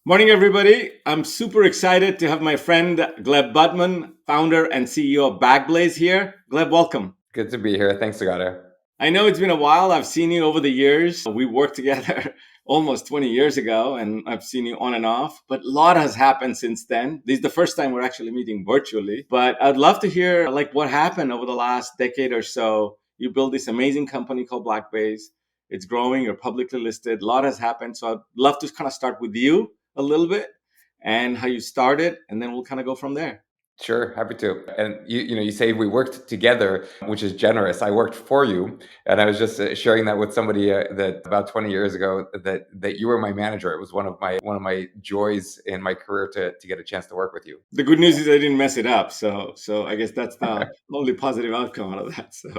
Morning, everybody. I'm super excited to have my friend Gleb Budman, founder and CEO of Backblaze here. Gleb, welcome. Good to be here. Thanks, Agata. I know it's been a while. I've seen you over the years. We worked together almost 20 years ago, and I've seen you on and off, but a lot has happened since then. This is the first time we're actually meeting virtually, but I'd love to hear like what happened over the last decade or so. You built this amazing company called Blackbase. It's growing, you're publicly listed. A lot has happened. So I'd love to kind of start with you a little bit and how you started, and then we'll kind of go from there. Sure, happy to. And you say we worked together, which is generous. I worked for you, and I was just sharing that with somebody that about 20 years ago that you were my manager. It was one of my joys in my career to get a chance to work with you. The good news is I didn't mess it up. So I guess that's the only positive outcome out of that. So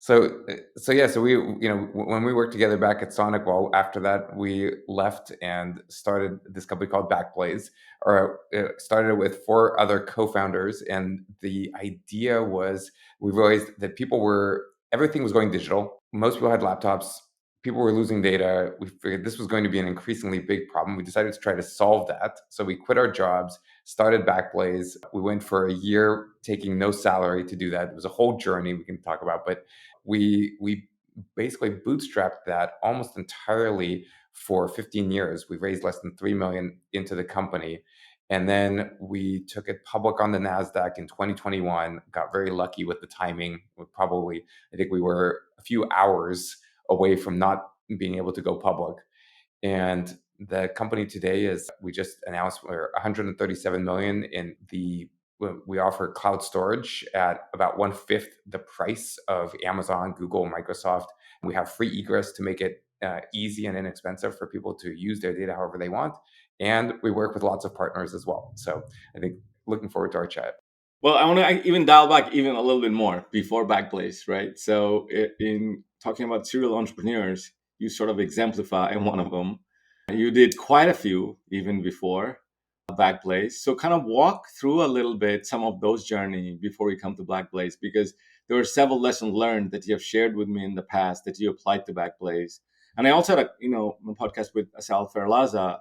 So we, when we worked together back at Sonic, well, after that we left and started this company called Backblaze, or started it with four other co-founders, and the idea was we realized that everything was going digital. Most people had laptops. People were losing data. We figured this was going to be an increasingly big problem. We decided to try to solve that. So we quit our jobs, started Backblaze. We went for a year taking no salary to do that. It was a whole journey we can talk about, but we basically bootstrapped that almost entirely for 15 years. We raised less than 3 million into the company. And then we took it public on the NASDAQ in 2021, got very lucky with the timing. I think we were a few hours away from not being able to go public. And the company today we just announced we're 137 million in we offer cloud storage at about one fifth the price of Amazon, Google, Microsoft. We have free egress to make it easy and inexpensive for people to use their data however they want. And we work with lots of partners as well. So I think looking forward to our chat. well, I want to even dial back even a little bit more before Backblaze, right? So in talking about serial entrepreneurs, you sort of exemplify one of them. You did quite a few even before Backblaze. So kind of walk through a little bit some of those journey before we come to Backblaze, because there were several lessons learned that you have shared with me in the past that you applied to Backblaze. And I also had a podcast with Asal Ferlaza,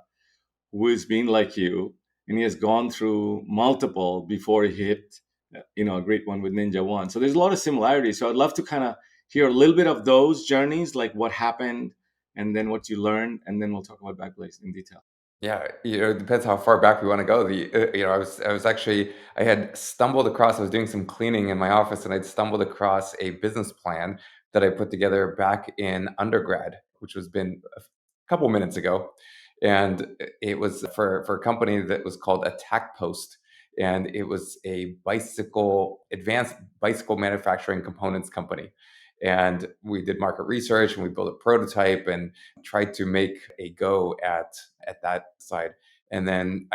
who has been like you, and he has gone through multiple before he hit, a great one with Ninja One. So there's a lot of similarities. So I'd love to kind of hear a little bit of those journeys, like what happened, and then what you learned, and then we'll talk about Backblaze in detail. Yeah, it depends how far back we want to go. I had stumbled across. I was doing some cleaning in my office, and I'd stumbled across a business plan that I put together back in undergrad, which was been a couple minutes ago, and it was for a company that was called Attack Post, and it was a advanced bicycle manufacturing components company. And we did market research, and we built a prototype and tried to make a go at that side. And then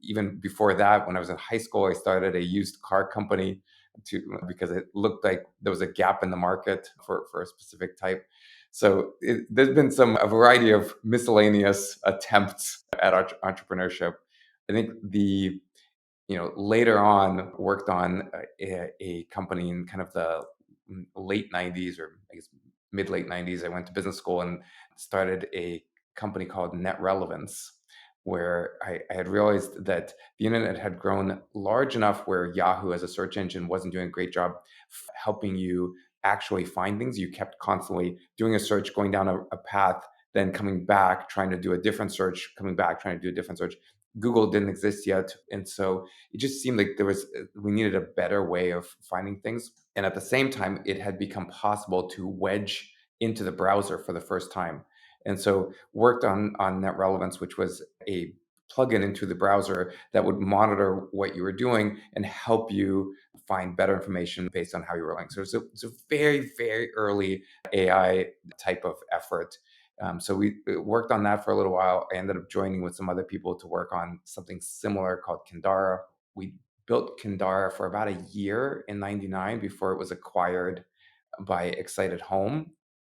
even before that, when I was in high school, I started a used car company because it looked like there was a gap in the market for a specific type. So there's been a variety of miscellaneous attempts at entrepreneurship. I think later on worked on a company in kind of the late 90s, or I guess mid late 90s. I went to business school and started a company called Net Relevance, where I had realized that the internet had grown large enough where Yahoo as a search engine wasn't doing a great job helping you actually find things. You kept constantly doing a search, going down a path, then coming back, trying to do a different search, coming back, trying to do a different search. Google didn't exist yet. And so it just seemed like we needed a better way of finding things. And at the same time, it had become possible to wedge into the browser for the first time. And so worked on Net Relevance, which was a plugin into the browser that would monitor what you were doing and help you find better information based on how you were running. So it's a very, very early AI type of effort. So we worked on that for a little while. I ended up joining with some other people to work on something similar called Kindara. We built Kindara for about a year in 99 before it was acquired by Excited Home.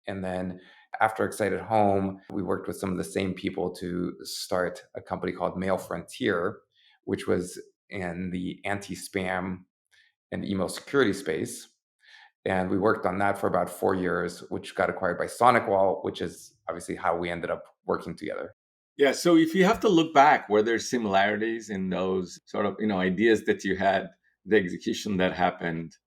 And then after Excited Home, we worked with some of the same people to start a company called Mail Frontier, which was in the anti-spam and email security space. And we worked on that for about 4 years, which got acquired by SonicWall, which is obviously how we ended up working together. Yeah. So if you have to look back, were there similarities in those sort of, ideas that you had, the execution that happened?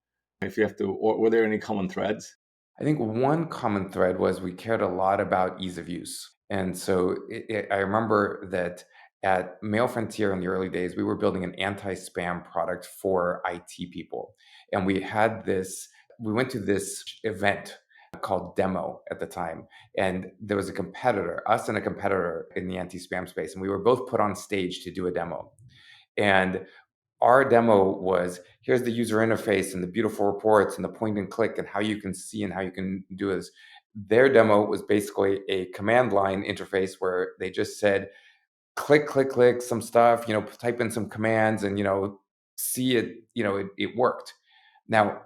If you have to, or were there any common threads? I think one common thread was we cared a lot about ease of use. And so I remember that at Mail Frontier in the early days, we were building an anti spam product for IT people. And we went to this event called Demo at the time. And there was a competitor, us and a competitor in the anti spam space. And we were both put on stage to do a demo. And our demo was, here's the user interface and the beautiful reports and the point and click and how you can see and how you can do this. Their demo was basically a command line interface where they just said, click, click, click, some stuff, type in some commands and, see it, it worked. Now,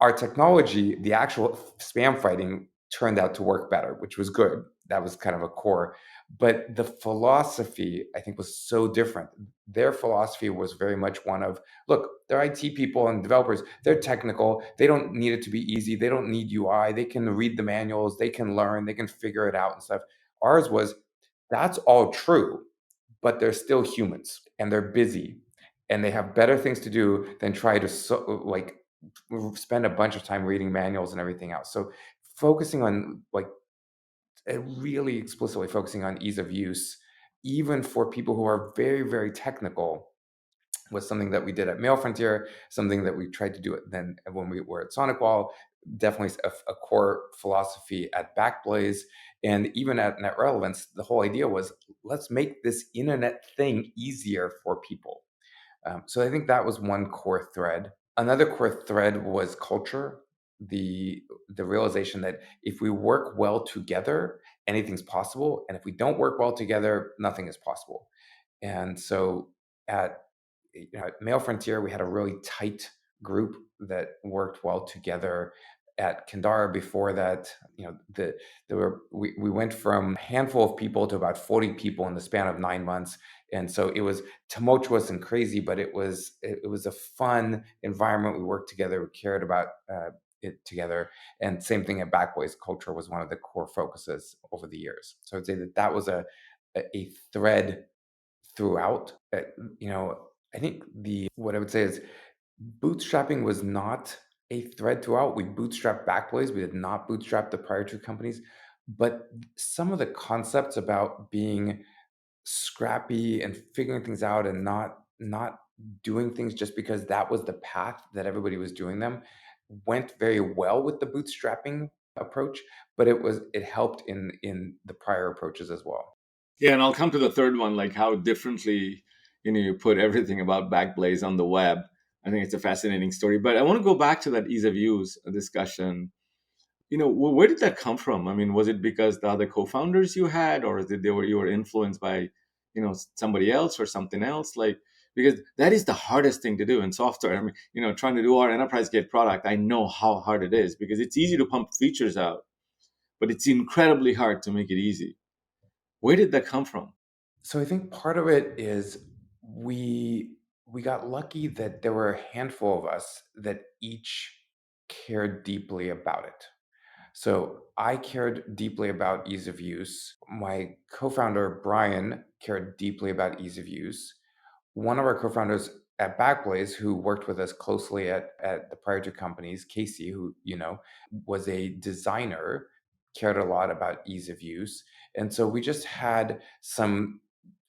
our technology, the actual spam fighting turned out to work better, which was good. That was kind of a core. But the philosophy, I think, was so different. Their philosophy was very much one of, look, they're IT people and developers. They're technical. They don't need it to be easy. They don't need UI. They can read the manuals. They can learn. They can figure it out and stuff. Ours was, that's all true, but they're still humans and they're busy and they have better things to do than try to spend a bunch of time reading manuals and everything else. So focusing on really explicitly focusing on ease of use, even for people who are very, very technical, was something that we did at Mail Frontier, something that we tried to do it then when we were at SonicWall, definitely a core philosophy at Backblaze. And even at Net Relevance, the whole idea was, let's make this internet thing easier for people. So I think that was one core thread. Another core thread was culture, the realization that if we work well together, anything's possible, and if we don't work well together, nothing is possible. And so at at Mail Frontier, we had a really tight group that worked well together. At Kindara before that, we went from a handful of people to about 40 people in the span of 9 months. And so it was tumultuous and crazy, but it was a fun environment. We worked together, we cared about it together. And same thing at Backblaze, culture was one of the core focuses over the years. So I'd say that was a thread throughout. I think the what I would say is bootstrapping was not a thread throughout. We bootstrapped Backblaze. We did not bootstrap the prior two companies, but some of the concepts about being scrappy and figuring things out and not doing things just because that was the path that everybody was doing them went very well with the bootstrapping approach, but it helped in the prior approaches as well. Yeah, and I'll come to the third one, like how differently, you put everything about Backblaze on the web. I think it's a fascinating story. But I want to go back to that ease of use discussion. Where did that come from? I mean, was it because the other co-founders you had, or is it you were influenced by, somebody else or something else? Like, because that is the hardest thing to do in software. I mean, trying to do our enterprise grade product, I know how hard it is because it's easy to pump features out, but it's incredibly hard to make it easy. Where did that come from? So I think part of it is we got lucky that there were a handful of us that each cared deeply about it. So I cared deeply about ease of use. My co-founder Brian cared deeply about ease of use. One of our co-founders at Backblaze, who worked with us closely at the prior two companies, Casey, who was a designer, cared a lot about ease of use. And so we just had some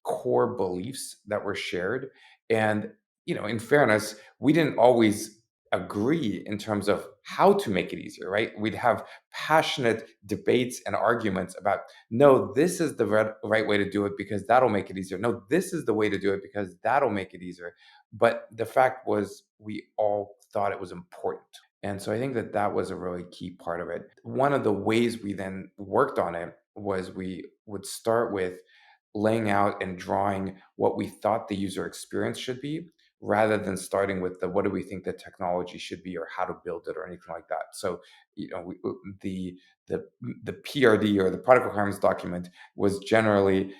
core beliefs that were shared. And in fairness, we didn't always agree in terms of how to make it easier, right? We'd have passionate debates and arguments about, no, this is the right way to do it because that'll make it easier. No, this is the way to do it because that'll make it easier. But the fact was, we all thought it was important. And so I think that was a really key part of it. One of the ways we then worked on it was we would start with laying out and drawing what we thought the user experience should be, rather than starting with the what do we think the technology should be or how to build it or anything like that. So, the PRD or the product requirements document was generally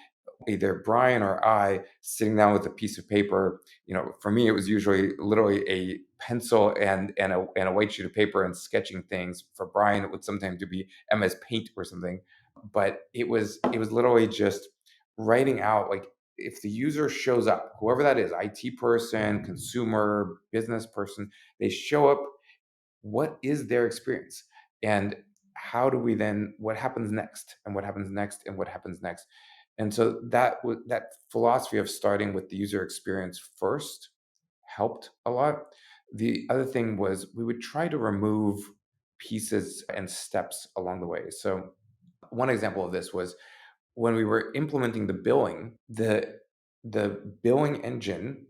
either Brian or I sitting down with a piece of paper. For me, it was usually literally a pencil and a white sheet of paper and sketching things. For Brian, it would sometimes be MS Paint or something. But it was literally just writing out, like, if the user shows up, whoever that is, IT person, consumer, business person, they show up, what is their experience? And how do we then, what happens next? And what happens next? And what happens next? And so that philosophy of starting with the user experience first helped a lot. The other thing was we would try to remove pieces and steps along the way. So one example of this was when we were implementing the billing, the billing engine,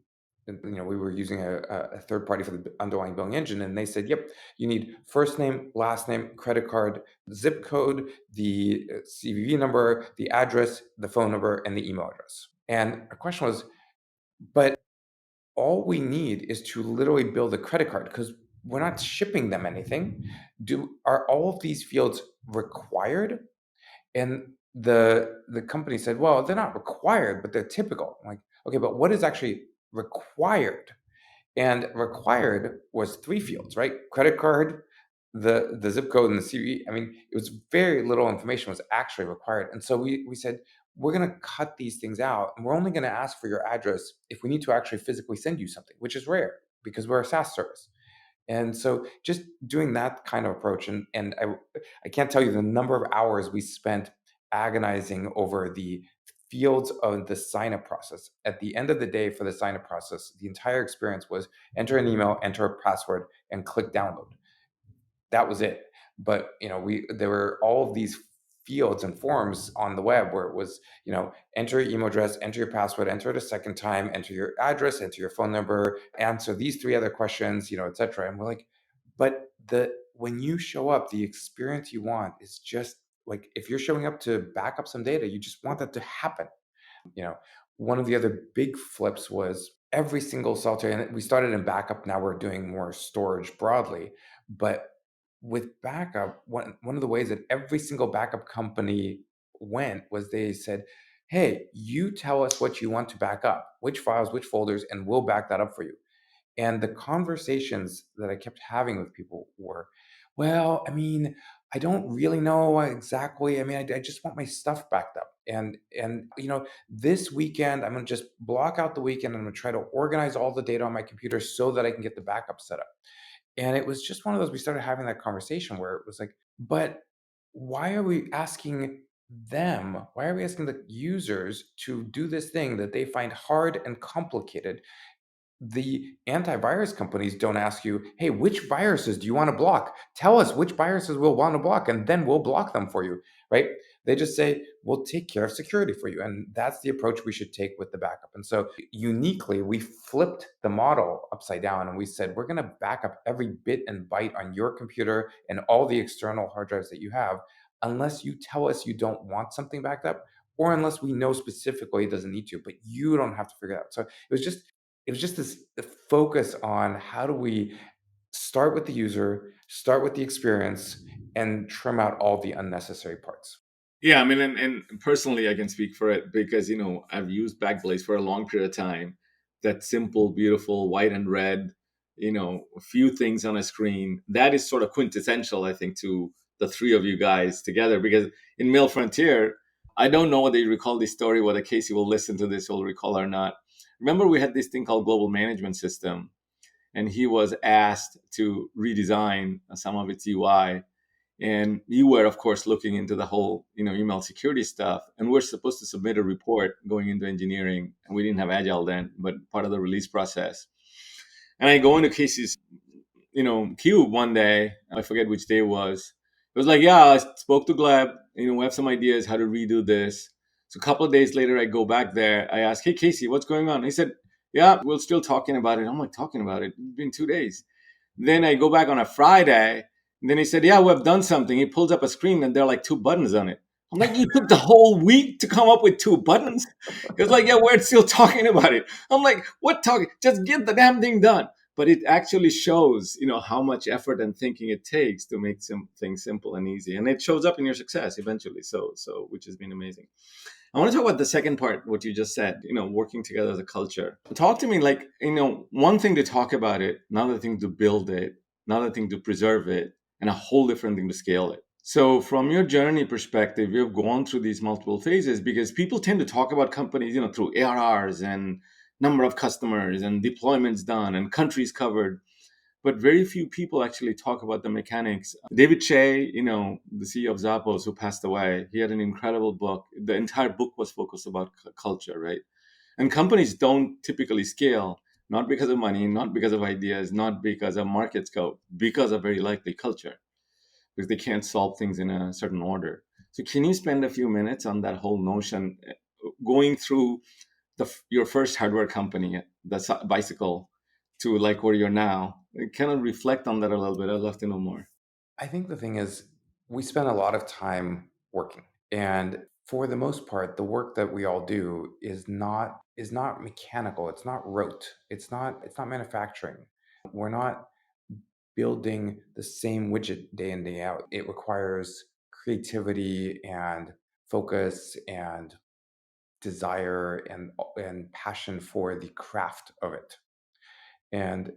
we were using a third party for the underlying billing engine, and they said, "Yep, you need first name, last name, credit card, zip code, the CVV number, the address, the phone number, and the email address." And our question was, but all we need is to literally build a credit card because we're not shipping them anything. Are all of these fields required? And the company said, "Well, they're not required, but they're typical." I'm like, okay, but what is actually required? And required was three fields, right? Credit card, the zip code, and the CVE. I mean, it was very little information was actually required. And so we said, we're going to cut these things out, and we're only going to ask for your address if we need to actually physically send you something, which is rare because we're a SaaS service. And so just doing that kind of approach, and I can't tell you the number of hours we spent agonizing over the fields of the sign up process. At the end of the day, for the sign up process, the entire experience was enter an email, enter a password, and click download. That was it. But there were all of these fields and forms on the web where it was, enter your email address, enter your password, enter it a second time, enter your address, enter your phone number, answer these three other questions, etc. And we're like, but when you show up, the experience you want is just like, if you're showing up to back up some data, you just want that to happen. you know One of the other big flips was every single Salter, and we started in backup, now we're doing more storage broadly. But with backup, one of the ways that every single backup company went was they said, hey, you tell us what you want to back up, which files, which folders, and we'll back that up for you. And the conversations that I kept having with people were, well, I mean, I don't really know exactly. I mean, I just want my stuff backed up. And this weekend, I'm going to just block out the weekend. I'm going to try to organize all the data on my computer so that I can get the backup set up. And it was just one of those, we started having that conversation where it was like, but why are we asking why are we asking the users to do this thing that they find hard and complicated? The antivirus companies don't ask you, hey, which viruses do you want to block? Tell us which viruses we'll want to block, and then we'll block them for you, right? They just say, we'll take care of security for you. And that's the approach we should take with the backup. And so uniquely, we flipped the model upside down and we said, we're going to back up every bit and byte on your computer and all the external hard drives that you have, unless you tell us you don't want something backed up, or unless we know specifically it doesn't need to, but you don't have to figure it out. So it was just this focus on how do we start with the user, start with the experience, and trim out all the unnecessary parts. Yeah, I mean, and personally, I can speak for it because I've used Backblaze for a long period of time. That simple, beautiful white and red, a few things on a screen. That is sort of quintessential, I think, to the three of you guys together. Because in Mail Frontier, I don't know whether you recall this story, whether Casey will listen to this, will recall or not. Remember, we had this thing called Global Management System, and he was asked to redesign some of its UI, and you were, of course, looking into the whole email security stuff, and we're supposed to submit a report going into engineering, and we didn't have agile then, but part of the release process. And I go into Casey's cube one day, I forget which day it was. It was like, yeah, I spoke to Gleb, we have some ideas how to redo this. So a couple of days later, I go back there, I ask, hey, Casey, what's going on? He said, yeah, we're still talking about it. I'm like, talking about it? It's been 2 days. Then I go back on a Friday, and then he said, yeah, we've done something. He pulls up a screen, and there are like 2 buttons on it. I'm like, you took the whole week to come up with 2 buttons? He was like, yeah, we're still talking about it. I'm like, what talking? Just get the damn thing done. But it actually shows, how much effort and thinking it takes to make some things simple and easy. And it shows up in your success eventually. So which has been amazing. I want to talk about the second part, what you just said, working together as a culture. Talk to me like, one thing to talk about it, another thing to build it, another thing to preserve it, and a whole different thing to scale it. So, from your journey perspective, you've gone through these multiple phases because people tend to talk about companies, through ARRs and number of customers and deployments done and countries covered, but very few people actually talk about the mechanics. David Shea, the CEO of Zappos, who passed away, he had an incredible book. The entire book was focused about culture, right? And companies don't typically scale, not because of money, not because of ideas, not because of market scope, because of very likely culture, because they can't solve things in a certain order. So, can you spend a few minutes on that whole notion, going through your first hardware company, the bicycle, to like where you're now? Kind of reflect on that a little bit. I'd love to know more. I think the thing is, we spend a lot of time working, and for the most part, the work that we all do is not mechanical. It's not rote. It's not manufacturing. We're not building the same widget day in day out. It requires creativity and focus and desire and passion for the craft of it. And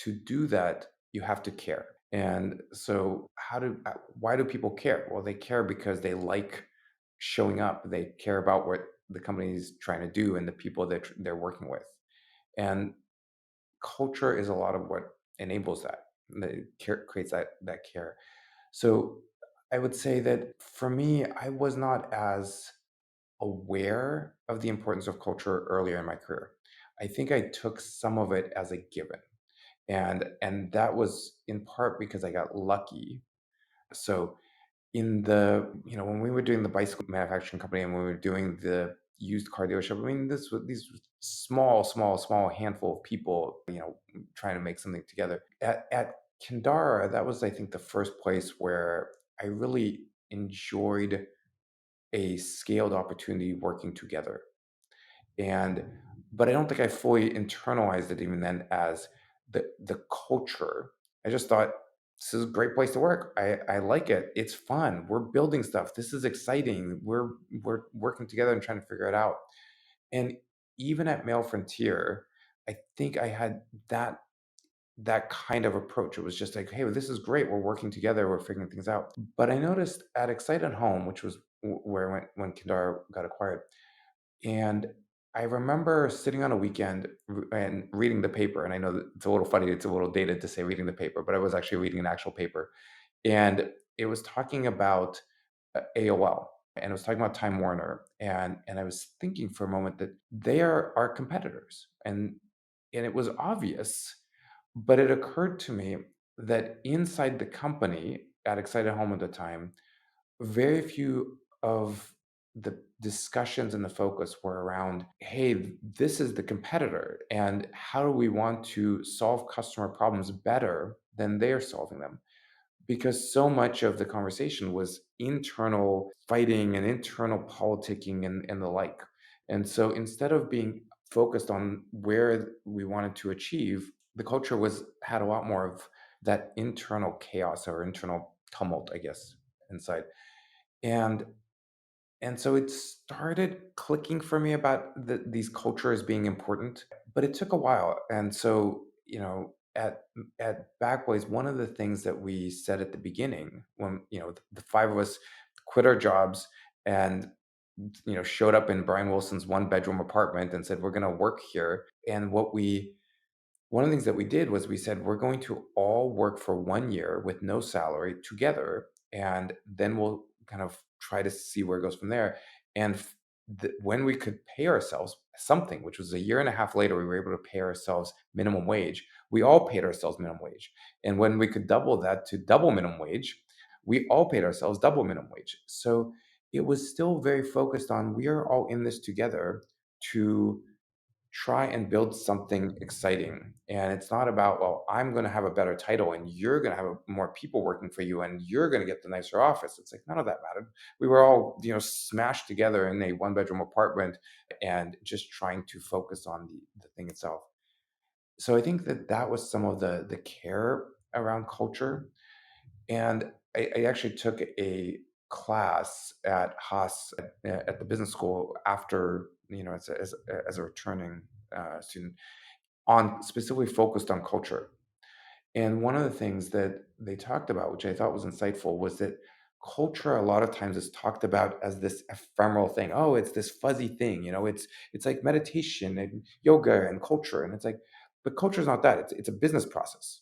to do that, you have to care. And so, why do people care? Well, they care because they like showing up. They care about what the company is trying to do and the people that they're working with. And culture is a lot of what enables that creates that care. So, I would say that for me, I was not as aware of the importance of culture earlier in my career. I think I took some of it as a given, and that was in part because I got lucky. So when we were doing the bicycle manufacturing company and we were doing the used car dealership, I mean, these were small handful of people, trying to make something together. At Kindara, that was, I think, the first place where I really enjoyed a scaled opportunity working together. And but I don't think I fully internalized it even then as the culture. I just thought, this is a great place to work. I like it. It's fun. We're building stuff. This is exciting. We're working together and trying to figure it out. And even at Mail Frontier, I think I had that kind of approach. It was just like, hey, well, this is great. We're working together. We're figuring things out. But I noticed at Excited Home, which was where I went when Kindar got acquired, and I remember sitting on a weekend and reading the paper. And I know that it's a little funny, it's a little dated to say reading the paper, but I was actually reading an actual paper. And it was talking about AOL, and it was talking about Time Warner. And I was thinking for a moment that they are our competitors. And it was obvious, but it occurred to me that inside the company at Excited Home at the time, very few of the discussions and the focus were around, hey, this is the competitor, and how do we want to solve customer problems better than they're solving them? Because so much of the conversation was internal fighting and internal politicking and the like. And so instead of being focused on where we wanted to achieve, the culture was had a lot more of that internal chaos or internal tumult, I guess, inside. And and so it started clicking for me about these cultures being important, but it took a while. And so, at Backblaze, one of the things that we said at the beginning, when the five of us quit our jobs and showed up in Brian Wilson's one bedroom apartment and said we're going to work here. And one of the things that we did was we said we're going to all work for 1 year with no salary together, and then we'll kind of try to see where it goes from there. And when we could pay ourselves something, which was a year and a half later, we were able to pay ourselves minimum wage. We all paid ourselves minimum wage. And when we could double that to double minimum wage, we all paid ourselves double minimum wage. So it was still very focused on, we are all in this together to try and build something exciting. And it's not about, well, I'm going to have a better title and you're going to have more people working for you and you're going to get the nicer office. It's like, none of that mattered. We were all, smashed together in a one bedroom apartment and just trying to focus on the thing itself. So I think that was some of the care around culture. And I actually took a class at Haas at the business school after, as a returning student, on specifically focused on culture. And one of the things that they talked about, which I thought was insightful, was that culture a lot of times is talked about as this ephemeral thing. Oh, it's this fuzzy thing, it's like meditation and yoga and culture. And it's like, but culture is not that. It's a business process.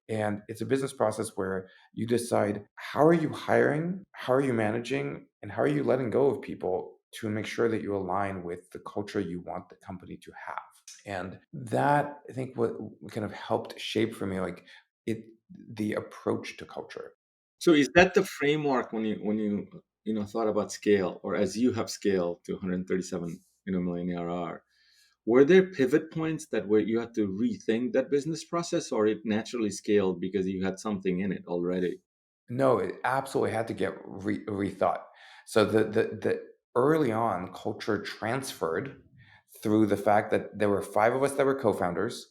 And it's a business process where you decide, how are you hiring, how are you managing, and how are you letting go of people to make sure that you align with the culture you want the company to have. And that, I think, what kind of helped shape for me, like, it the approach to culture. So is that the framework when you thought about scale, or as you have scaled to 137 million ARR? Were there pivot points that where you had to rethink that business process, or it naturally scaled because you had something in it already? No, it absolutely had to get rethought. So the early on culture transferred through the fact that there were five of us that were co-founders.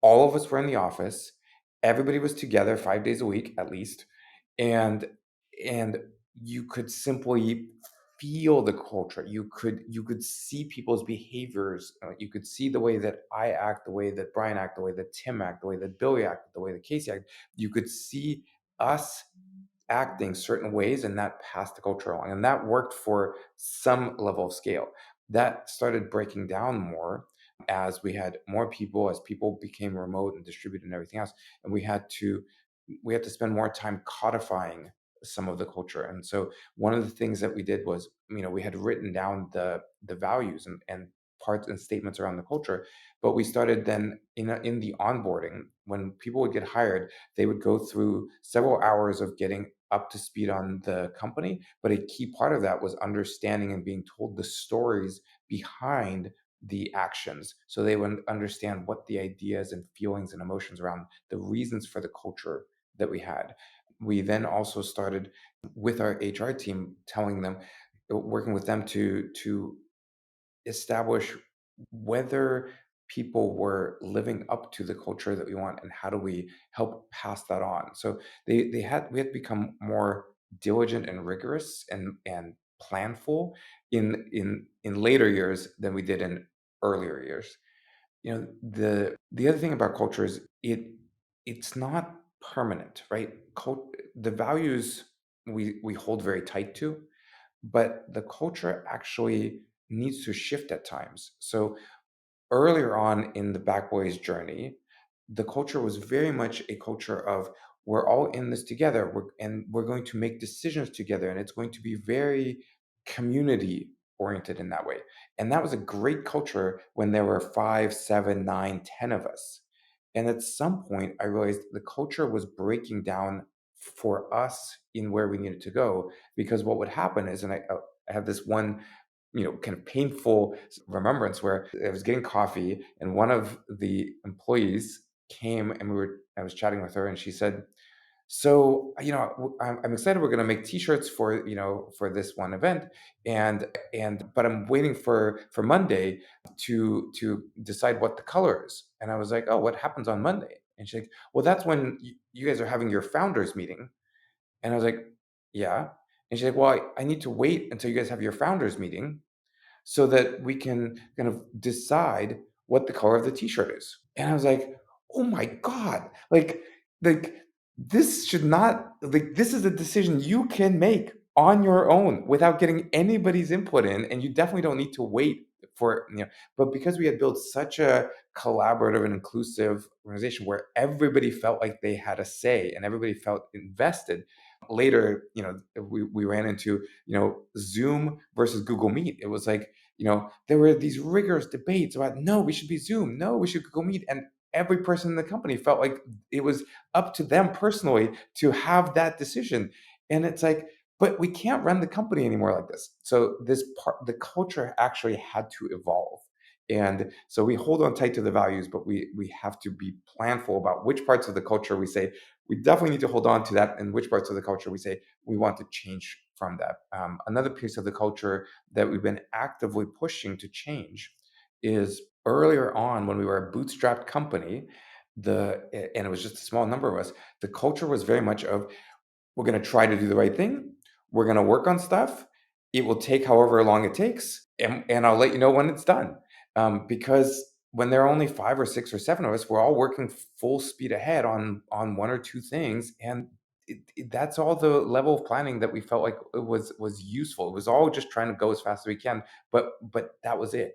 All of us were in the office. Everybody was together 5 days a week at least, and and you could simply feel the culture. You could see people's behaviors. You could see the way that I act, the way that Brian act, the way that Tim act, the way that Billy act, the way that Casey act. You could see us acting certain ways, and that passed the culture along, and that worked for some level of scale. That started breaking down more as we had more people, as people became remote and distributed and everything else, and we had to spend more time codifying some of the culture. And so one of the things that we did was, we had written down the values and parts and statements around the culture, but we started then in the onboarding. When people would get hired, they would go through several hours of getting up to speed on the company, but a key part of that was understanding and being told the stories behind the actions, so they would understand what the ideas and feelings and emotions around the reasons for the culture that we had. We then also started with our HR team, telling them, working with them to establish whether people were living up to the culture that we want, and how do we help pass that on. So we had to become more diligent and rigorous and planful in later years than we did in earlier years. The other thing about culture is it's not permanent, right? The values we hold very tight to, but the culture actually needs to shift at times. So earlier on in the Backboys journey, the culture was very much a culture of, we're all in this together, and we're going to make decisions together, and it's going to be very community oriented in that way. And that was a great culture when there were 5, 7, 9, 10 of us. And at some point, I realized the culture was breaking down for us in where we needed to go, because what would happen is, and I have this one, kind of painful remembrance where I was getting coffee, and one of the employees came, and I was chatting with her, and she said, "So, I'm excited. We're going to make T-shirts for this one event, but I'm waiting for Monday to decide what the color is." And I was like, "Oh, what happens on Monday?" And she's like, "Well, that's when you guys are having your founders meeting." And I was like, "Yeah." And she's like, "Well, I need to wait until you guys have your founders meeting so that we can kind of decide what the color of the t-shirt is." And I was like, "Oh my God. Like this should not, like, this is a decision you can make on your own without getting anybody's input in, and you definitely don't need to wait for, but because we had built such a collaborative and inclusive organization where everybody felt like they had a say and everybody felt invested. Later, we ran into, Zoom versus Google Meet. It was like, there were these rigorous debates about, no, we should be Zoom, no, we should Google Meet. And every person in the company felt like it was up to them personally to have that decision. And it's like, but we can't run the company anymore like this. So the culture actually had to evolve. And so we hold on tight to the values, but we have to be planful about which parts of the culture we say we definitely need to hold on to that, and which parts of the culture we say we want to change from that. Another piece of the culture that we've been actively pushing to change is, earlier on when we were a bootstrapped company, and it was just a small number of us, the culture was very much of, we're going to try to do the right thing. We're going to work on stuff. It will take however long it takes, and I'll let you know when it's done. Because when there are only 5 or 6 or 7 of us, we're all working full speed ahead on one or two things, and that's all the level of planning that we felt like it was useful. It was all just trying to go as fast as we can, but that was it.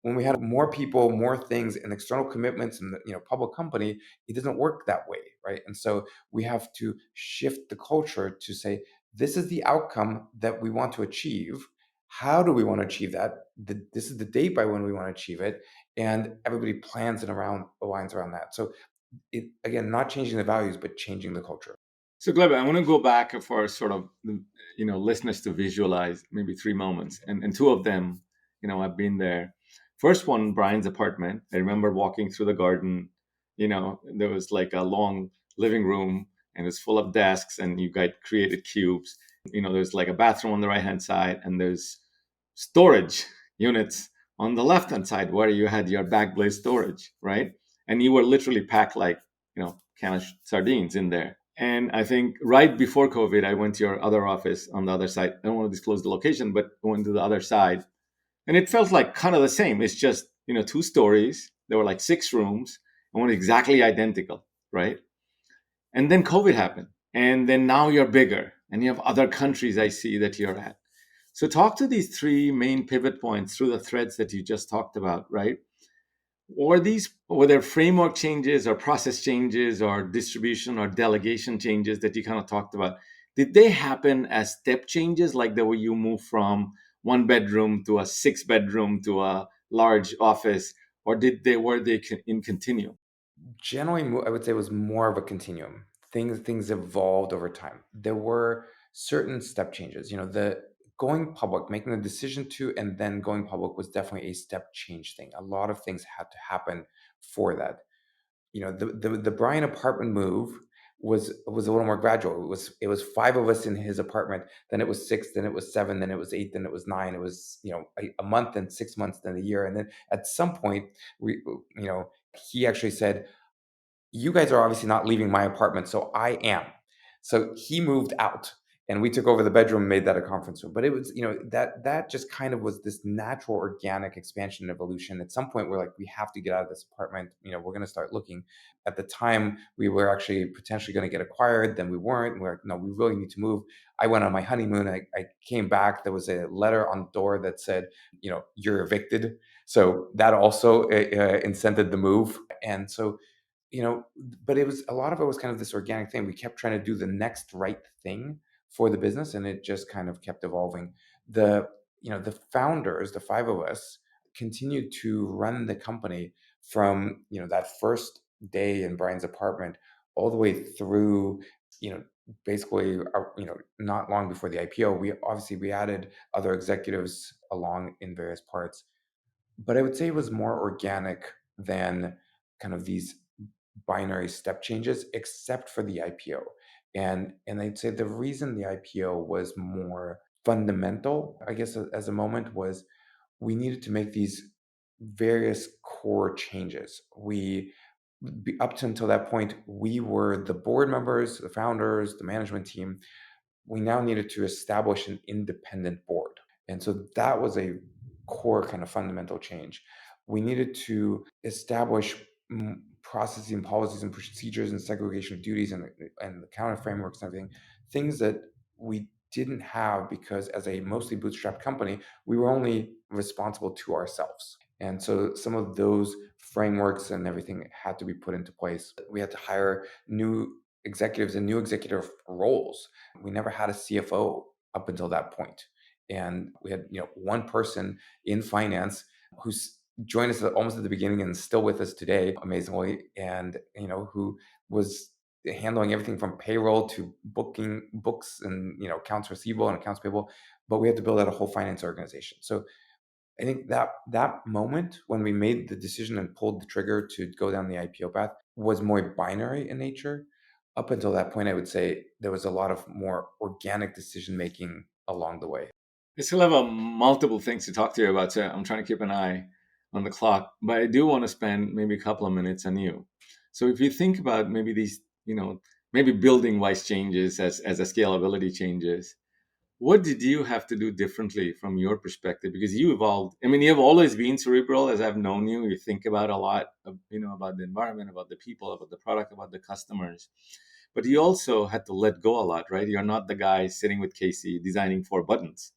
When we had more people, more things, and external commitments, and public company, it doesn't work that way, right? And so we have to shift the culture to say, this is the outcome that we want to achieve. How do we want to achieve that? This is the date by when we want to achieve it, and everybody plans and aligns around that. So it, again, not changing the values, but changing the culture. So, Gleb, I want to go back for sort of listeners to visualize maybe three moments, and two of them, I've been there. First one, Brian's apartment. I remember walking through the garden. There was like a long living room, and it's full of desks, and you guys created cubes. There's like a bathroom on the right hand side, and there's storage units on the left hand side where you had your backblaze storage, right? And you were literally packed like can of sardines in there. And I think right before COVID, I went to your other office on the other side. I don't want to disclose the location, but I went to the other side. And it felt like kind of the same. It's just, two stories. There were like 6 rooms and one exactly identical, right? And then COVID happened. And then now you're bigger and you have other countries I see that you're at. So talk to these three main pivot points through the threads that you just talked about, right? Were there framework changes or process changes or distribution or delegation changes that you kind of talked about? Did they happen as step changes, like the way you move from 1 bedroom to a 6 bedroom to a large office, or were they in continuum? Generally, I would say it was more of a continuum. Things evolved over time. There were certain step changes. The going public, making the decision to, and then going public was definitely a step change thing. A lot of things had to happen for that. The Brian apartment move was a little more gradual. It was 5 of us in his apartment, then it was 6, then it was 7, then it was 8, then it was 9. It was a month, and 6 months, then a year, and then at some point we he actually said, you guys are obviously not leaving my apartment, so I am. So he moved out, and we took over the bedroom and made that a conference room. But it was, that just kind of was this natural, organic expansion and evolution. At some point, we're like, we have to get out of this apartment. We're going to start looking. At the time, we were actually potentially going to get acquired. Then we weren't. And we're like, no, we really need to move. I went on my honeymoon. I came back. There was a letter on the door that said, you're evicted. So that also incented the move. And so you know, but a lot of it was kind of this organic thing. We kept trying to do the next right thing for the business, and it just kind of kept evolving. The founders, the 5 of us, continued to run the company from, that first day in Brian's apartment all the way through, basically, not long before the IPO. We added other executives along in various parts, but I would say it was more organic than kind of these binary step changes, except for the IPO. And I'd say the reason the IPO was more fundamental, I guess, as a moment, was we needed to make these various core changes. Up to until that point, we were the board members, the founders, the management team. We now needed to establish an independent board. And so that was a core kind of fundamental change. We needed to establish processes and policies and procedures and segregation of duties and the counter frameworks and everything, things that we didn't have because as a mostly bootstrapped company, we were only responsible to ourselves. And so some of those frameworks and everything had to be put into place. We had to hire new executives and new executive roles. We never had a CFO up until that point. And we had, one person in finance who's joined us almost at the beginning and still with us today, amazingly, and who was handling everything from payroll to booking books and accounts receivable and accounts payable. But we had to build out a whole finance organization. So I think that moment when we made the decision and pulled the trigger to go down the IPO path was more binary in nature. Up until that point, I would say there was a lot of more organic decision making along the way. I still have multiple things to talk to you about, so I'm trying to keep an eye on the clock. But I do want to spend maybe a couple of minutes on you. So if you think about maybe these, maybe building wise changes as a scalability changes, what did you have to do differently from your perspective? Because you evolved. I mean, you have always been cerebral as I've known you. You think about a lot, about the environment, about the people, about the product, about the customers. but you also had to let go a lot, right? You're not the guy sitting with Casey designing 4 buttons.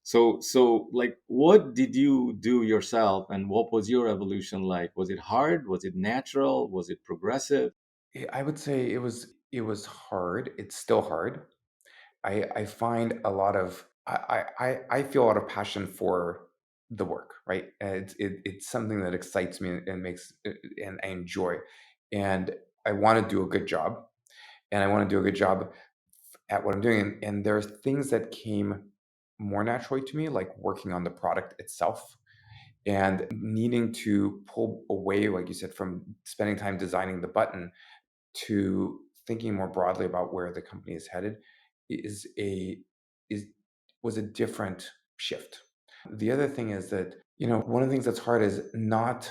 So like, what did you do yourself, and what was your evolution like? Was it hard? Was it natural? Was it progressive? I would say it was hard. It's still hard. I find a lot of I feel a lot of passion for the work, right? It's something that excites me and makes and I enjoy, and I want to do a good job, and I want to do a good job at what I'm doing. And there are things that came more naturally to me, like working on the product itself and needing to pull away, like you said, from spending time designing the button to thinking more broadly about where the company is headed is a is was a different shift. The other thing is that, one of the things that's hard is not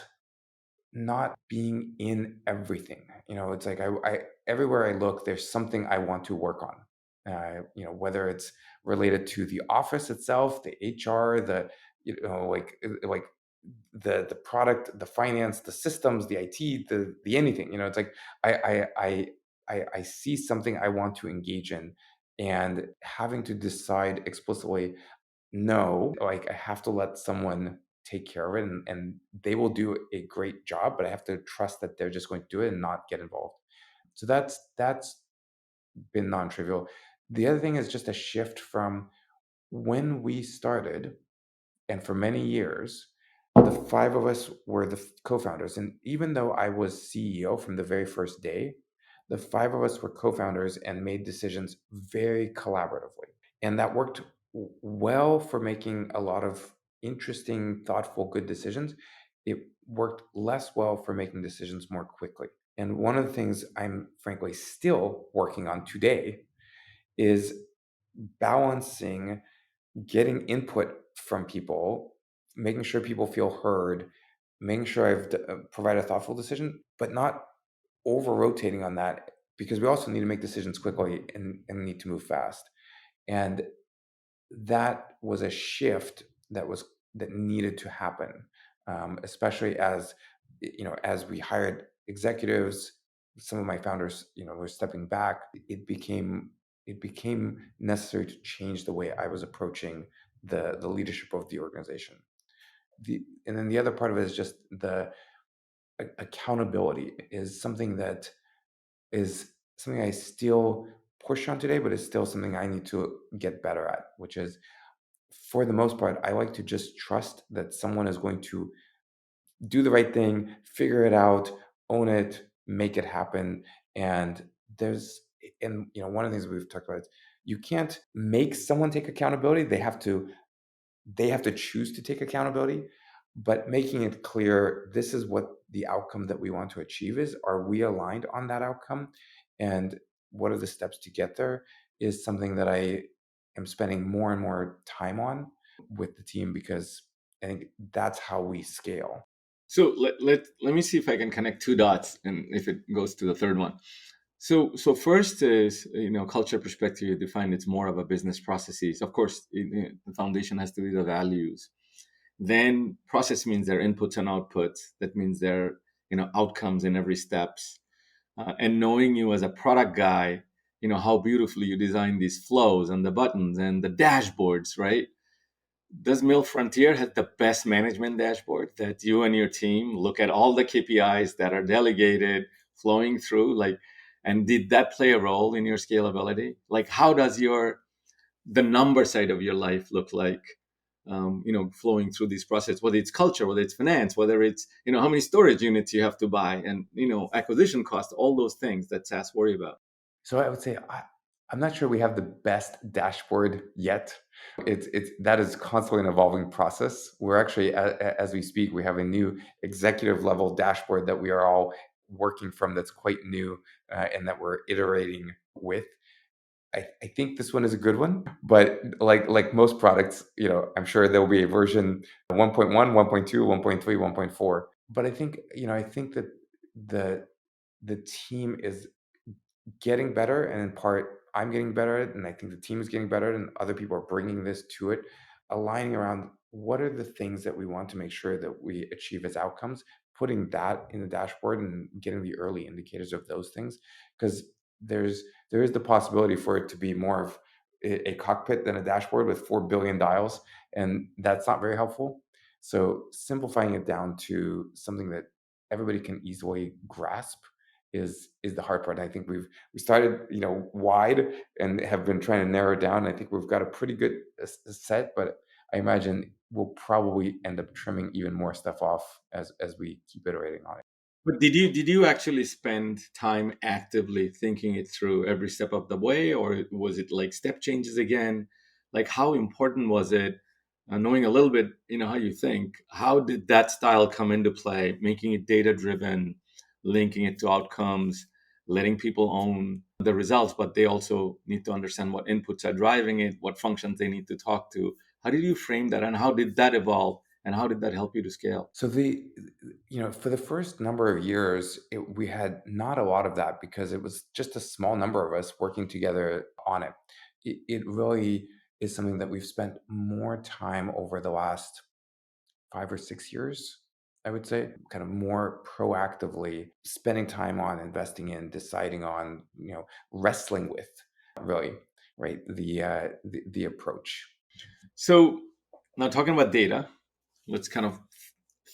being in everything. It's like I everywhere I look, there's something I want to work on. Whether it's related to the office itself, the HR, like the product, the finance, the systems, the IT, the anything. It's like I see something I want to engage in, and having to decide explicitly, no, like I have to let someone take care of it, and they will do a great job, but I have to trust that they're just going to do it and not get involved. So that's been non-trivial. The other thing is just a shift from when we started, and for many years, the five of us were the co-founders. And even though I was CEO from the very first day, the five of us were co-founders and made decisions very collaboratively. And that worked well for making a lot of interesting, thoughtful, good decisions. It worked less well for making decisions more quickly. And one of the things I'm frankly still working on today is balancing getting input from people, making sure people feel heard, making sure provide a thoughtful decision, but not over rotating on that, because we also need to make decisions quickly and need to move fast. And that was a shift that needed to happen, especially as we hired executives. Some of my founders, were stepping back. It became necessary to change the way I was approaching the leadership of the organization. And then the other part of it is just the accountability is something I still push on today, but it's still something I need to get better at, which is, for the most part, I like to just trust that someone is going to do the right thing, figure it out, own it, make it happen. And there's, and one of the things we've talked about is you can't make someone take accountability. They have to choose to take accountability, but making it clear, this is what the outcome that we want to achieve is. Are we aligned on that outcome? And what are the steps to get there is something that I am spending more and more time on with the team, because I think that's how we scale. So let me see if I can connect 2 dots, and if it goes to the third one. So first is, culture perspective. You define it's more of a business processes. Of course, the foundation has to be the values. Then process means their inputs and outputs. That means their outcomes in every steps. And knowing you as a product guy, how beautifully you design these flows and the buttons and the dashboards, right? Does Mill Frontier have the best management dashboard that you and your team look at all the KPIs that are delegated flowing through? Like, and did that play a role in your scalability? Like, how does the number side of your life look like? Flowing through this process, whether it's culture, whether it's finance, whether it's how many storage units you have to buy, and acquisition cost, all those things that SaaS worry about. So I would say I'm not sure we have the best dashboard yet. It's that is constantly an evolving process. We're actually, as we speak, we have a new executive level dashboard that we are all working from. That's quite new, and that we're iterating with. I think this one is a good one, but like most products, I'm sure there will be a version 1.1, 1.2, 1.3, 1.4. But I think that the the team is getting better, and in part I'm getting better at it, and I think the team is getting better at it, and other people are bringing this to it, aligning around what are the things that we want to make sure that we achieve as outcomes, putting that in the dashboard and getting the early indicators of those things. Because there's there is the possibility for it to be more of a cockpit than a dashboard with 4 billion dials, and that's not very helpful. So simplifying it down to something that everybody can easily grasp is the hard part. I think we started, wide and have been trying to narrow it down. I think we've got a pretty good set, but I imagine we'll probably end up trimming even more stuff off as we keep iterating on it. But did you actually spend time actively thinking it through every step of the way, or was it like step changes again? Like how important was it? Knowing a little bit, how you think. How did that style come into play? Making it data driven, linking it to outcomes, letting people own the results, but they also need to understand what inputs are driving it, what functions they need to talk to. How did you frame that, and how did that evolve, and how did that help you to scale? So for the first number of years, we had not a lot of that because it was just a small number of us working together on it. It really is something that we've spent more time over the last 5 or 6 years, I would say, kind of more proactively spending time on investing in, deciding on, wrestling with, really, right, the approach. So now talking about data, let's kind of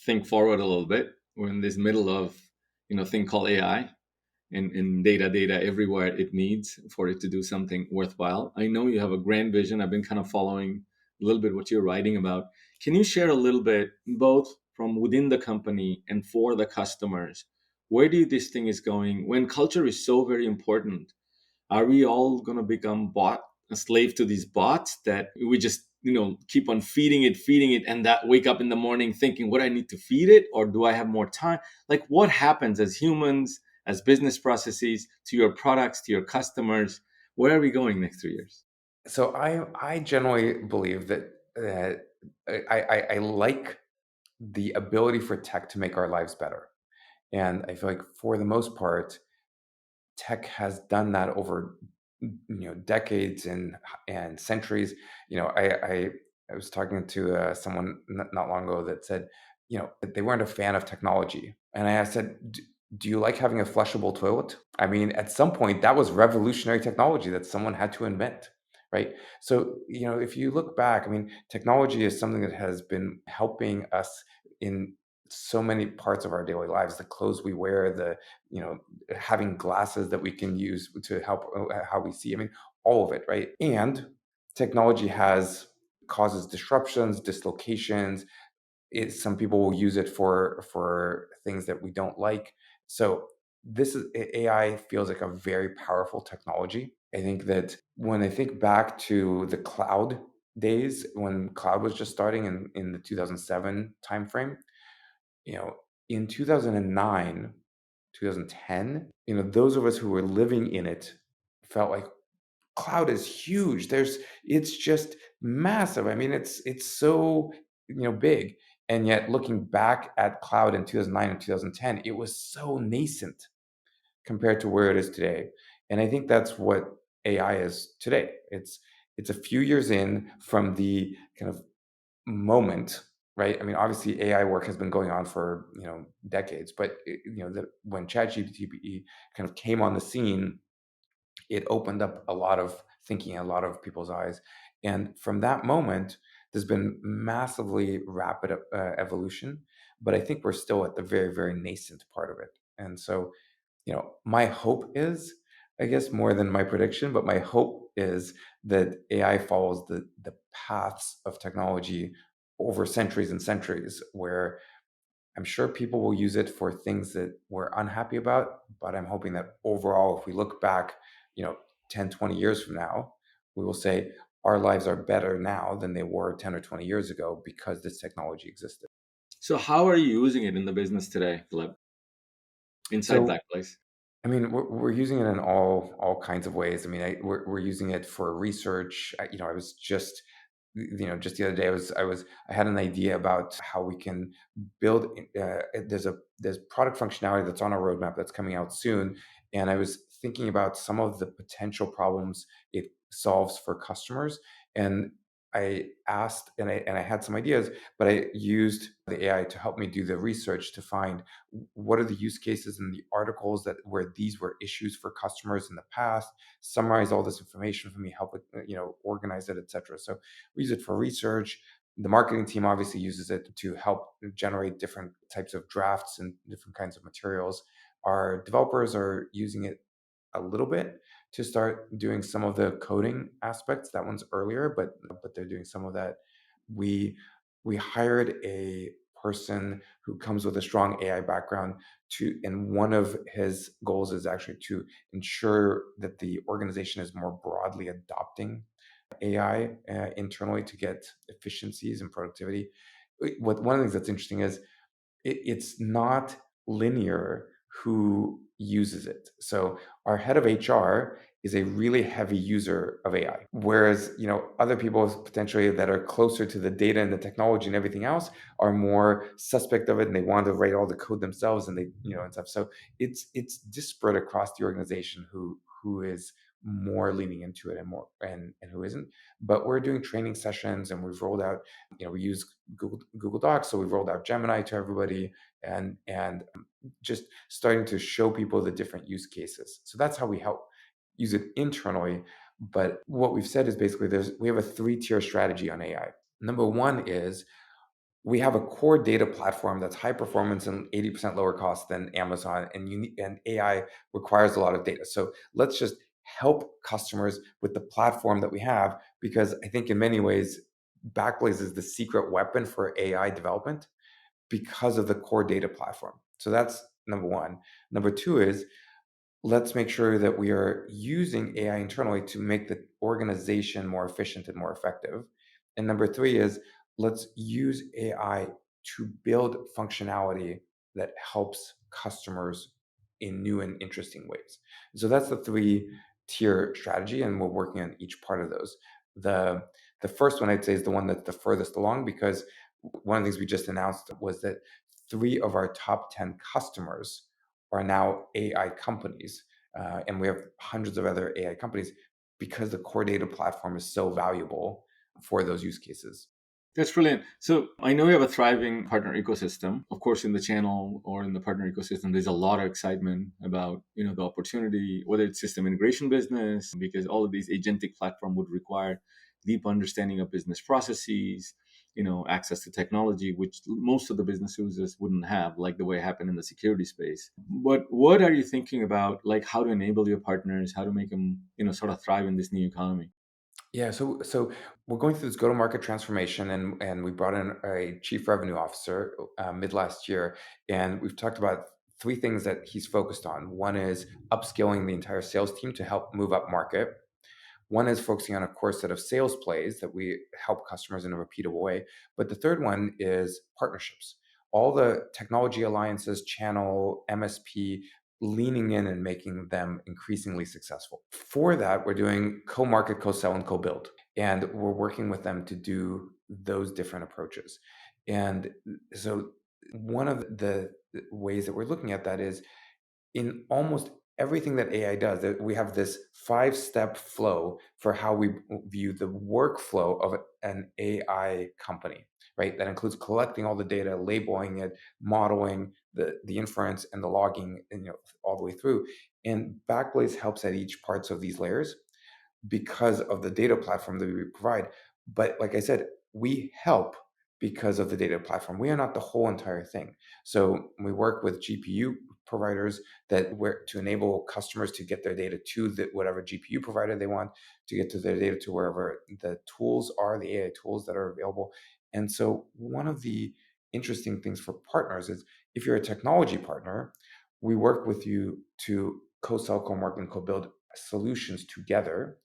think forward a little bit. We're in this middle of thing called AI, and data everywhere it needs for it to do something worthwhile. I know you have a grand vision. I've been kind of following a little bit what you're writing about. Can you share a little bit, both from within the company and for the customers? Where do you this thing is going when culture is so very important? Are we all going to become a slave to these bots that we just keep on feeding it, and that wake up in the morning thinking what I need to feed it, or do I have more time? Like what happens as humans, as business processes, to your products, to your customers? Where are we going next 3 years? So I generally believe that I like the ability for tech to make our lives better, and I feel like for the most part, tech has done that over decades and centuries. I was talking to someone not long ago that said, that they weren't a fan of technology, and I said, do you like having a flushable toilet? I mean, at some point, that was revolutionary technology that someone had to invent, right? So, if you look back, I mean, technology is something that has been helping us in so many parts of our daily lives. The clothes we wear, the having glasses that we can use to help how we see. I mean, all of it, right? And technology has causes disruptions, dislocations. Some people will use it for things that we don't like. So AI feels like a very powerful technology. I think that when I think back to the cloud days, when cloud was just starting in the 2007 timeframe, you know, in 2009, 2010, those of us who were living in it felt like cloud is huge. It's just massive. I mean, it's so, big. And yet looking back at cloud in 2009 and 2010, it was so nascent compared to where it is today. And I think that's what AI is today. It's a few years in from the kind of moment, right? I mean, obviously AI work has been going on for, decades, but when ChatGPT kind of came on the scene, it opened up a lot of thinking, a lot of people's eyes. And from that moment, there's been massively rapid evolution, but I think we're still at the very, very nascent part of it. And so, my hope is, I guess more than my prediction, but my hope is that AI follows the paths of technology over centuries and centuries, where I'm sure people will use it for things that we're unhappy about, but I'm hoping that overall, if we look back, you know, 10, 20 years from now, we will say our lives are better now than they were 10 or 20 years ago because this technology existed. So how are you using it in the business today, Gleb, inside So, Backblaze? I mean, we're using it in all kinds of ways. I mean, we're using it for research. I was just, just the other day, I had an idea about how we can build. There's product functionality that's on our roadmap that's coming out soon, and I was thinking about some of the potential problems it solves for customers, and I asked and I had some ideas, but I used the AI to help me do the research to find what are the use cases in the articles that where these were issues for customers in the past, summarize all this information for me, help it, organize it, etc. So we use it for research. The marketing team obviously uses it to help generate different types of drafts and different kinds of materials. Our developers are using it a little bit to start doing some of the coding aspects. That one's earlier, but they're doing some of that. We we hired a person who comes with a strong AI background to, and one of his goals is actually to ensure that the organization is more broadly adopting AI internally to get efficiencies and productivity. One of the things that's interesting is it's not linear who uses it. So our head of HR is a really heavy user of AI, whereas other people potentially that are closer to the data and the technology and everything else are more suspect of it, and they want to write all the code themselves, and they and stuff. So it's disparate across the organization who is more leaning into it and more and who isn't. But we're doing training sessions, and we've rolled out, we use Google Docs, so we've rolled out Gemini to everybody, and just starting to show people the different use cases. So that's how we help use it internally. But what we've said is basically we have a 3-tier strategy on AI. Number one is we have a core data platform that's high performance and 80% lower cost than Amazon, and AI requires a lot of data. So let's just help customers with the platform that we have, because I think in many ways Backblaze is the secret weapon for AI development because of the core data platform. So that's number one. Number two is let's make sure that we are using AI internally to make the organization more efficient and more effective. And number three is let's use AI to build functionality that helps customers in new and interesting ways. So that's the 3-tier strategy, and we're working on each part of those. The first one I'd say is the one that's the furthest along, because one of the things we just announced was that 3 of our top 10 customers are now AI companies. And we have hundreds of other AI companies because the core data platform is so valuable for those use cases. That's brilliant. So I know you have a thriving partner ecosystem. Of course, in the channel or in the partner ecosystem, there's a lot of excitement about the opportunity, whether it's system integration business, because all of these agentic platform would require deep understanding of business processes, access to technology, which most of the business users wouldn't have, like the way it happened in the security space. But what are you thinking about, like how to enable your partners, how to make them, sort of thrive in this new economy? Yeah, so we're going through this go-to-market transformation, and we brought in a chief revenue officer mid last year, and we've talked about 3 things that he's focused on. One is upskilling the entire sales team to help move up market. One is focusing on a core set of sales plays that we help customers in a repeatable way. But the third one is partnerships. All the technology alliances, channel, MSP, leaning in and making them increasingly successful. For that, we're doing co-market, co-sell, and co-build. And we're working with them to do those different approaches. And so one of the ways that we're looking at that is in almost everything that AI does, that we have this 5-step flow for how we view the workflow of an AI company, right? That includes collecting all the data, labeling it, modeling the inference and the logging, and all the way through. And Backblaze helps at each parts of these layers because of the data platform that we provide. But like I said, we help because of the data platform. We are not the whole entire thing. So we work with GPU providers that work to enable customers to get their data to whatever GPU provider they want, to get to their data to wherever the tools are, the AI tools that are available. And so one of the interesting things for partners is if you're a technology partner, we work with you to co-sell, co-market, and co-build solutions together.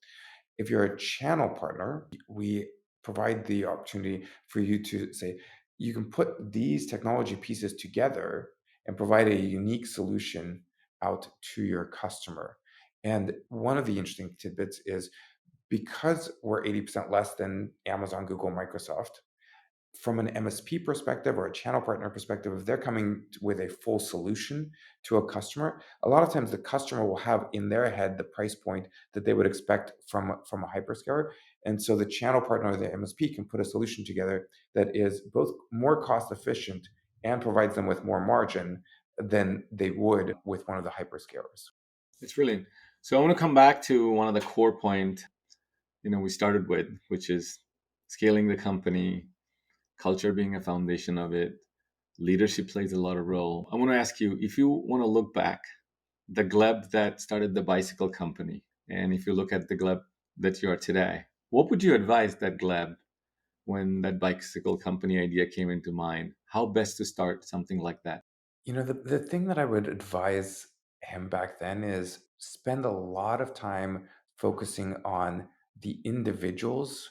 If you're a channel partner, we provide the opportunity for you to say, you can put these technology pieces together and provide a unique solution out to your customer. And one of the interesting tidbits is because we're 80% less than Amazon, Google, Microsoft, from an MSP perspective or a channel partner perspective, if they're coming with a full solution to a customer, a lot of times the customer will have in their head the price point that they would expect from a hyperscaler. And so the channel partner or the MSP can put a solution together that is both more cost efficient and provides them with more margin than they would with one of the hyperscalers. It's brilliant. So I want to come back to one of the core point, we started with, which is scaling the company, culture being a foundation of it. Leadership plays a lot of role. I want to ask you, if you want to look back, the Gleb that started the bicycle company, and if you look at the Gleb that you are today, what would you advise that Gleb when that bicycle company idea came into mind? How best to start something like that? The thing that I would advise him back then is spend a lot of time focusing on the individuals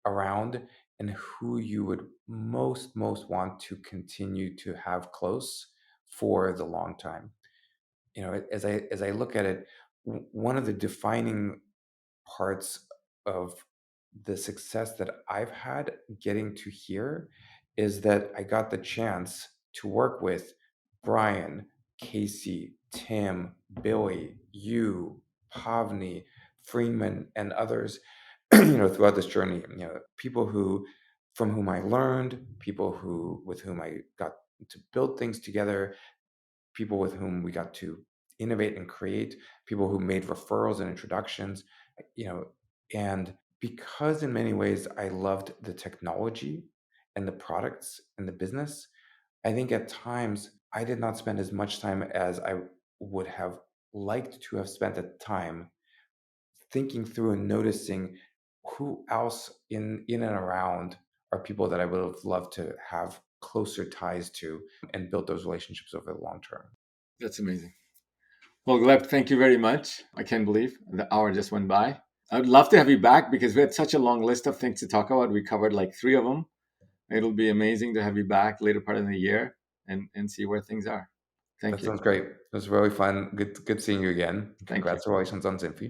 around and who you would most want to continue to have close for the long time. As I look at it, one of the defining parts of the success that I've had getting to here is that I got the chance to work with Brian, Casey, Tim, Billy, you, Pavni, Freeman, and others, throughout this journey. People who, from whom I learned, people who, with whom I got to build things together, people with whom we got to innovate and create, people who made referrals and introductions, you know, and because in many ways I loved the technology and the products and the business, I think at times I did not spend as much time as I would have liked to have spent at the time thinking through and noticing who else in and around are people that I would have loved to have closer ties to and build those relationships over the long term. That's amazing. Well, Gleb, thank you very much. I can't believe the hour just went by. I'd love to have you back because we had such a long list of things to talk about. We covered like three of them. It'll be amazing to have you back later part of the year and see where things are. Thank That you. sounds great. It was really fun. Good seeing you again. Thank you. Congratulations on Zinfi.